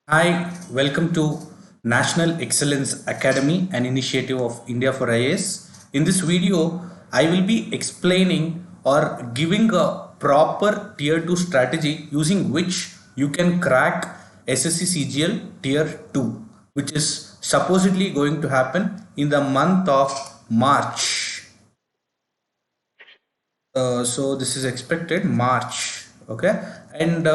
Hi, welcome to National Excellence Academy, an initiative of India for IAS. In this video, I will be explaining or giving a proper tier 2 strategy using which you can crack SSC CGL tier 2, which is supposedly going to happen in the month of March. So this is expected March, okay. And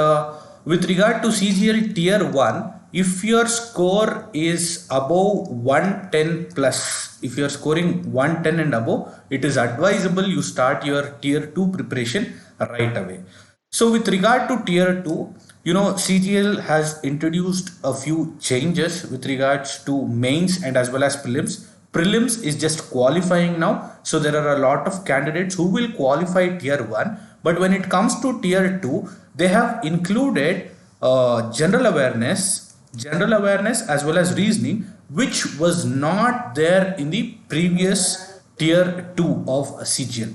with regard to CGL tier 1, if your score is above 110 plus, if you are scoring 110 and above, it is advisable you start your tier 2 preparation right away. So with regard to tier 2, CGL has introduced a few changes with regards to mains and as well as prelims. Prelims is just qualifying now, so there are a lot of candidates who will qualify tier 1, but when it comes to tier 2, they have included general awareness as well as reasoning, which was not there in the previous tier 2 of CGL.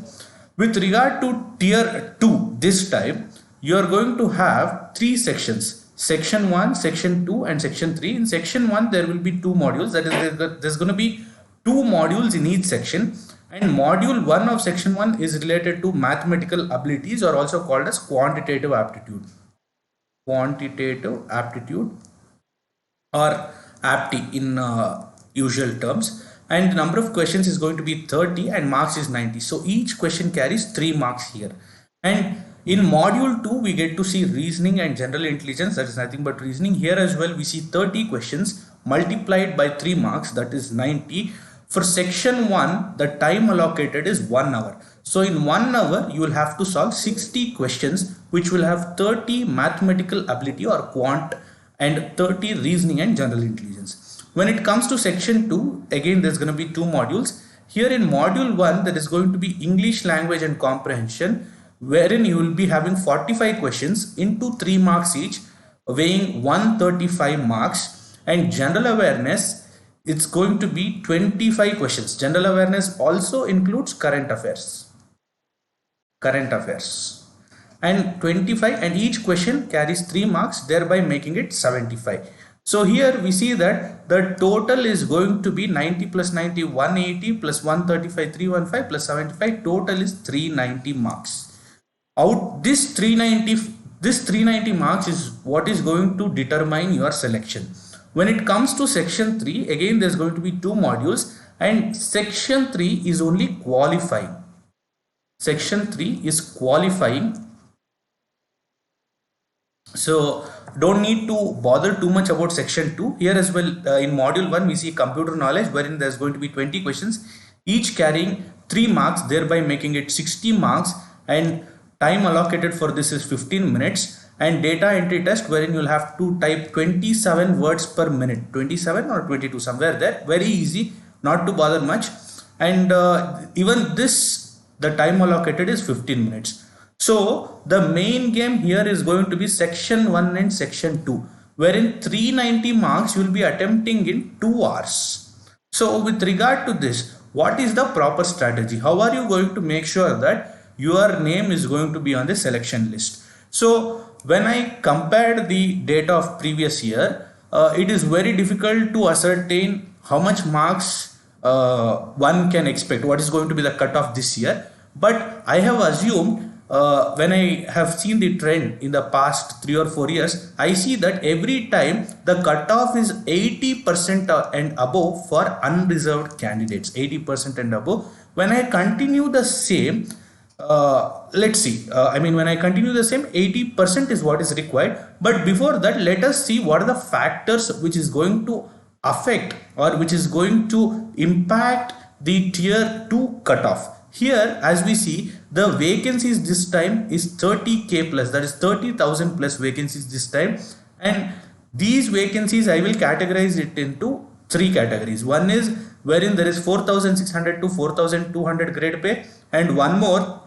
With regard to tier 2, this time you are going to have three sections: section 1, section 2 and section 3. In section 1 there will be two modules, that is there's going to be two modules in each section, and module 1 of section 1 is related to mathematical abilities, or also called as quantitative aptitude or apti in usual terms, and the number of questions is going to be 30 and marks is 90. So each question carries 3 marks here. And in module 2 we get to see reasoning and general intelligence, that is nothing but reasoning. Here as well we see 30 questions multiplied by 3 marks, that is 90. For section 1 the time allocated is 1 hour. So in 1 hour you will have to solve 60 questions which will have 30 mathematical ability or quant and 30 reasoning and general intelligence. When it comes to section 2, again there's going to be two modules. Here in module 1 there is going to be English language and comprehension, wherein you will be having 45 questions into 3 marks each, weighing 135 marks. And general awareness, it's going to be 25 questions. General awareness also includes current affairs and 25, and each question carries 3 marks, thereby making it 75. So here we see that the total is going to be 90 plus 90 180 plus 135 315 plus 75, total is 390 marks. Out this 390 marks is what is going to determine your selection. When it comes to section 3, again there's going to be two modules, and section 3 is only qualifying. Section 3 is qualifying, so don't need to bother too much about section 2. Here as well, in module 1 we see computer knowledge, wherein there's going to be 20 questions, each carrying 3 marks, thereby making it 60 marks, and time allocated for this is 15 minutes. And data entry test, wherein you'll have to type 27 words per minute, 27 or 22, somewhere there, very easy, not to bother much. And even this, the time allocated is 15 minutes. So the main game here is going to be section 1 and section 2, wherein 390 marks you will be attempting in 2 hours. So with regard to this, what is the proper strategy? How are you going to make sure that your name is going to be on the selection list? So when I compared the data of previous year, it is very difficult to ascertain how much marks one can expect, what is going to be the cutoff this year. But I have assumed, when I have seen the trend in the past 3 or 4 years, I see that every time the cutoff is 80% and above for unreserved candidates, 80% and above. When I continue the same, let's see, when I continue the same, 80% is what is required. But before that, let us see what are the factors which is going to affect or which is going to impact the tier 2 cutoff. Here as we see, the vacancies this time is 30k plus, that is 30,000 plus vacancies this time. And these vacancies I will categorize it into 3 categories. One is wherein there is 4,600 to 4,200 grade pay, and one more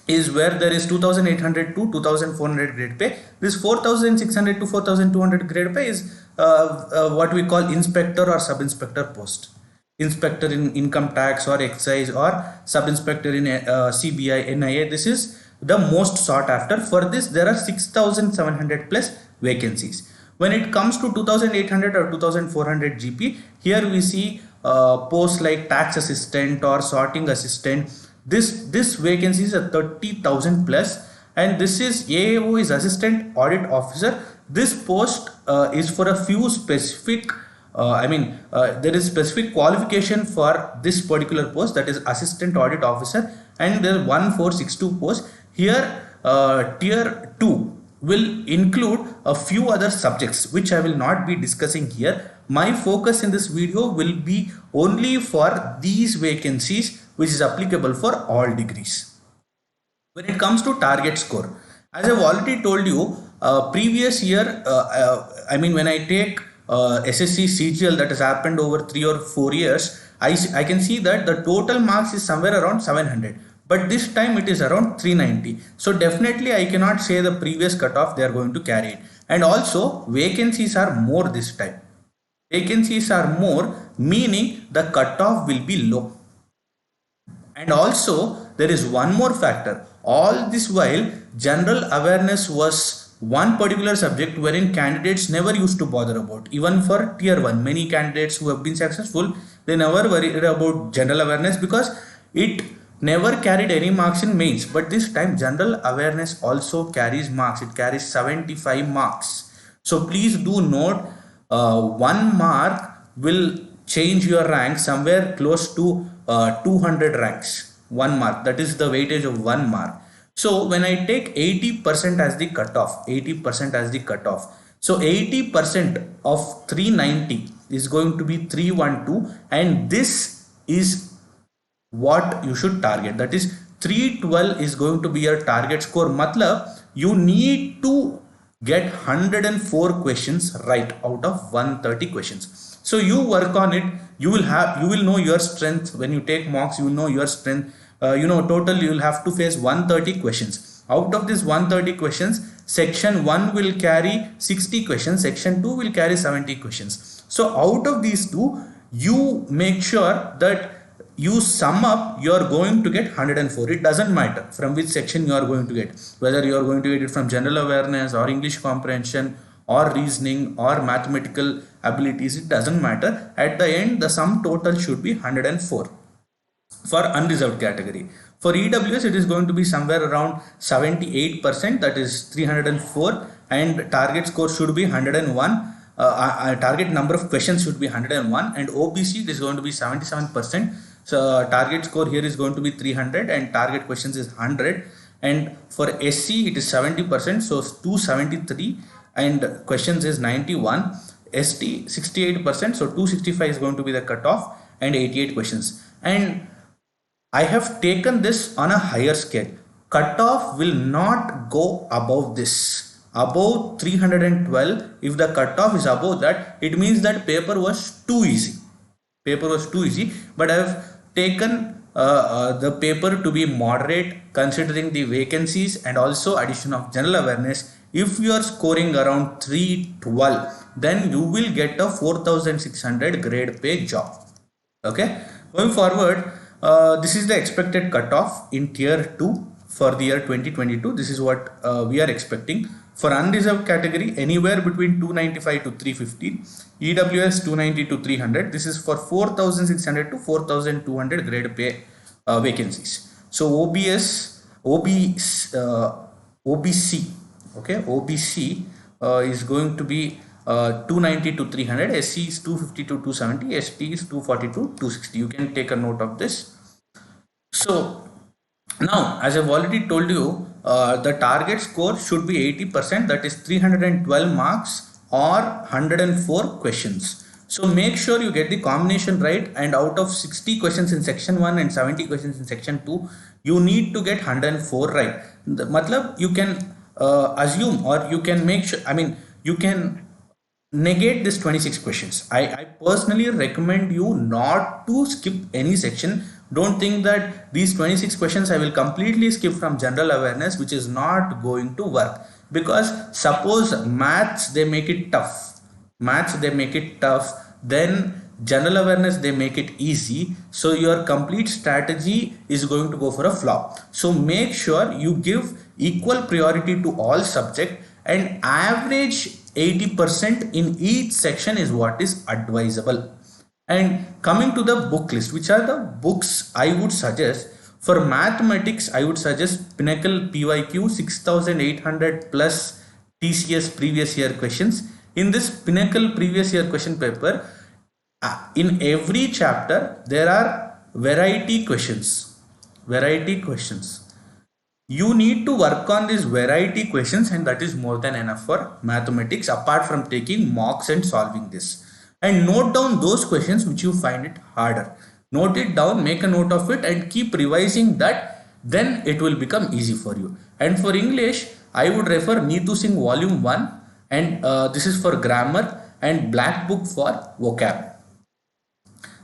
is where there is 2,800 to 2,400 grade pay. This 4,600 to 4,200 grade pay is what we call inspector or sub-inspector post. Inspector in income tax or excise, or sub-inspector in CBI, NIA. This is the most sought after. For this there are 6,700 plus vacancies. When it comes to 2800 or 2400 GP, here we see posts like tax assistant or sorting assistant. This vacancy is a 30,000 plus, and this is AAO is assistant audit officer. This post is for a few specific there is specific qualification for this particular post, that is assistant audit officer, and there is 1462 post here. Tier 2 will include a few other subjects which I will not be discussing here. My focus in this video will be only for these vacancies, which is applicable for all degrees. When it comes to target score, as I've already told you, previous year, when I take SSC CGL that has happened over 3 or 4 years, I can see that the total marks is somewhere around 700. But this time it is around 390. So definitely I cannot say the previous cutoff they are going to carry it. And also vacancies are more this time. Vacancies are more, meaning the cutoff will be low. And also there is one more factor. All this while general awareness was one particular subject wherein candidates never used to bother about. Even for tier 1, many candidates who have been successful, they never worried about general awareness because it never carried any marks in mains. But this time general awareness also carries marks. It carries 75 marks. So please do note, 1 mark will change your rank somewhere close to 200 ranks. 1 mark, that is the weightage of 1 mark. So when I take 80% as the cutoff, 80% as the cutoff, so 80% of 390 is going to be 312, and this is what you should target. That is 312 is going to be your target score. Matlab you need to get 104 questions right out of 130 questions. So you work on it. You will know your strength. When you take mocks, you will know your strength. Total you will have to face 130 questions. Out of this 130 questions, section 1 will carry 60 questions, section 2 will carry 70 questions. So out of these two, you make sure that you sum up, you are going to get 104. It doesn't matter from which section you are going to get, whether you are going to get it from general awareness or English comprehension or reasoning or mathematical abilities. It doesn't matter. At the end, the sum total should be 104 for unreserved category. For EWS, it is going to be somewhere around 78%, that is 304, and target score should be 101. Target number of questions should be 101, and OBC it is going to be 77%. So target score here is going to be 300 and target questions is 100, and for SC it is 70%, so 273, and questions is 91. ST 68%, so 265 is going to be the cutoff, and 88 questions. And I have taken this on a higher scale. Cutoff will not go above this. Above 312, if the cutoff is above that, it means that paper was too easy. Paper was too easy, but I have taken the paper to be moderate considering the vacancies and also addition of general awareness. If you are scoring around 312, then you will get a 4600 grade pay job. Okay, going forward, this is the expected cutoff in tier 2 for the year 2022. This is what we are expecting. For unreserved category, anywhere between 295 to 315, EWS 290 to 300. This is for 4600 to 4200 grade pay vacancies. So OBC, okay, OBC is going to be 290 to 300, SC is 250 to 270, ST is 240 to 260. You can take a note of this. So now, as I've already told you, the target score should be 80%, that is 312 marks or 104 questions. So make sure you get the combination right, and out of 60 questions in section 1 and 70 questions in section 2, you need to get 104 right. Matlab you can assume, or you can make sure, you can negate this 26 questions. I personally recommend you not to skip any section. Don't think that these 26 questions I will completely skip from general awareness, which is not going to work. Because suppose maths they make it tough, then general awareness they make it easy, so your complete strategy is going to go for a flop. So make sure you give equal priority to all subject and average 80% in each section is what is advisable. And coming to the book list, which are the books I would suggest for mathematics? I would suggest Pinnacle PYQ 6800 plus TCS previous year questions. In this Pinnacle previous year question paper, in every chapter there are variety questions. You need to work on these variety questions, and that is more than enough for mathematics, apart from taking mocks and solving this. And note down those questions which you find it harder. Note it down, make a note of it, and keep revising that. Then it will become easy for you. And for English, I would refer Neetu Singh volume 1, and this is for grammar, and Black Book for vocab.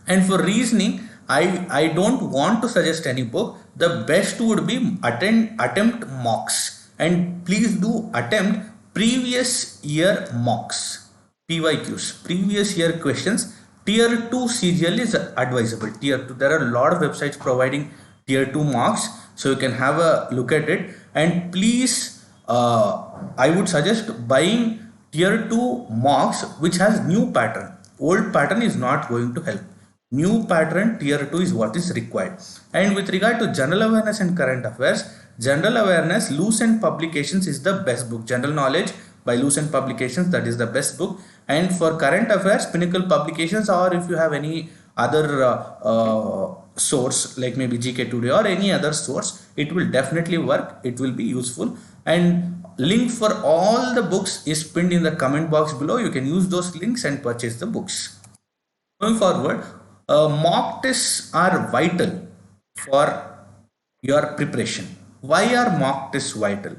And for reasoning, I don't want to suggest any book. The best would be attempt mocks, and please do attempt previous year mocks, PYQs, previous year questions. Tier 2 CGL is advisable. Tier 2, there are a lot of websites providing Tier 2 mocks, so you can have a look at it. And please, I would suggest buying Tier 2 mocks which has new pattern. Old pattern is not going to help. New pattern Tier 2 is what is required. And with regard to general awareness and current affairs, general awareness, Lucent Publications is the best book. General knowledge by Lucent Publications, that is the best book. And for current affairs, Pinnacle Publications, or if you have any other source like maybe GK Today or any other source, it will definitely work. It will be useful. And link for all the books is pinned in the comment box below. You can use those links and purchase the books. Going forward, mock tests are vital for your preparation. Why are mock tests vital?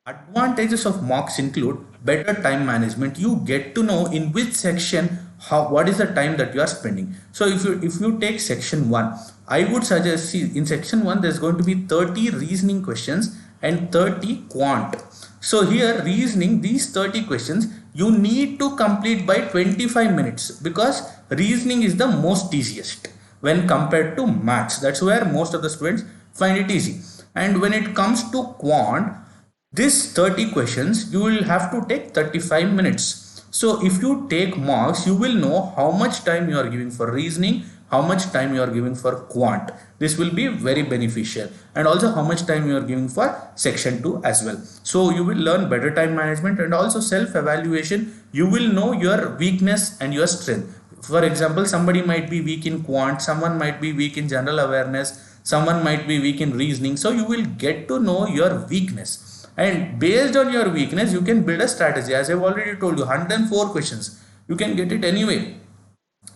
Advantages of mocks include better time management. You get to know in which section what is the time that you are spending. So if you take section 1, I would suggest, see, in section 1 there's going to be 30 reasoning questions and 30 quant. So here reasoning, these 30 questions you need to complete by 25 minutes, because reasoning is the most easiest when compared to maths. That's where most of the students find it easy. And when it comes to quant, this 30 questions you will have to take 35 minutes. So if you take mocks, you will know how much time you are giving for reasoning, how much time you are giving for quant. This will be very beneficial. And also how much time you are giving for section 2 as well. So you will learn better time management and also self-evaluation. You will know your weakness and your strength. For example, somebody might be weak in quant, someone might be weak in general awareness, someone might be weak in reasoning. So you will get to know your weakness. And based on your weakness, you can build a strategy. As I've already told you, 104 questions. You can get it anyway.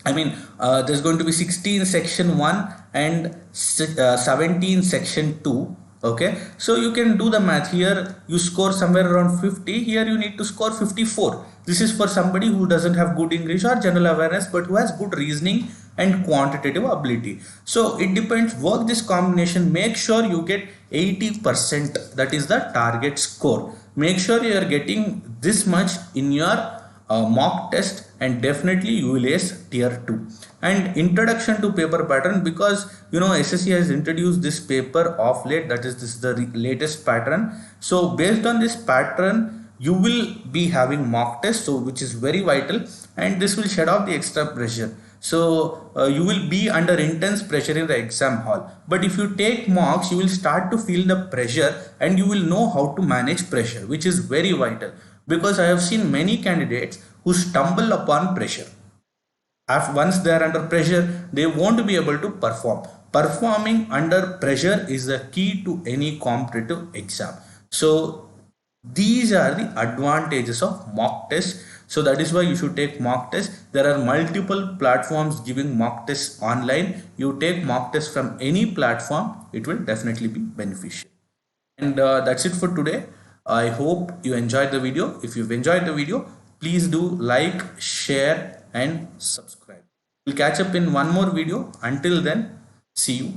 I mean, there's going to be 16 section 1 and 17 section 2. Okay, so you can do the math. Here you score somewhere around 50. Here you need to score 54. This is for somebody who doesn't have good English or general awareness, but who has good reasoning and quantitative ability. So it depends. Work this combination. Make sure you get 80%. That is the target score. Make sure you are getting this much in your mock test, and definitely you will ace tier 2. And introduction to paper pattern, because you know SSC has introduced this paper of late, that is, this is the latest pattern. So based on this pattern you will be having mock test, so which is very vital, and this will shed off the extra pressure. So you will be under intense pressure in the exam hall, but if you take mocks, you will start to feel the pressure and you will know how to manage pressure, which is very vital. Because I have seen many candidates who stumble upon pressure. Once they are under pressure, they won't be able to perform. Performing under pressure is the key to any competitive exam. So these are the advantages of mock test. So that is why you should take mock test. There are multiple platforms giving mock tests online. You take mock test from any platform, it will definitely be beneficial. And that's it for today. I hope you enjoyed the video. If you've enjoyed the video, please do like, share and subscribe. We'll catch up in one more video. Until then, see you.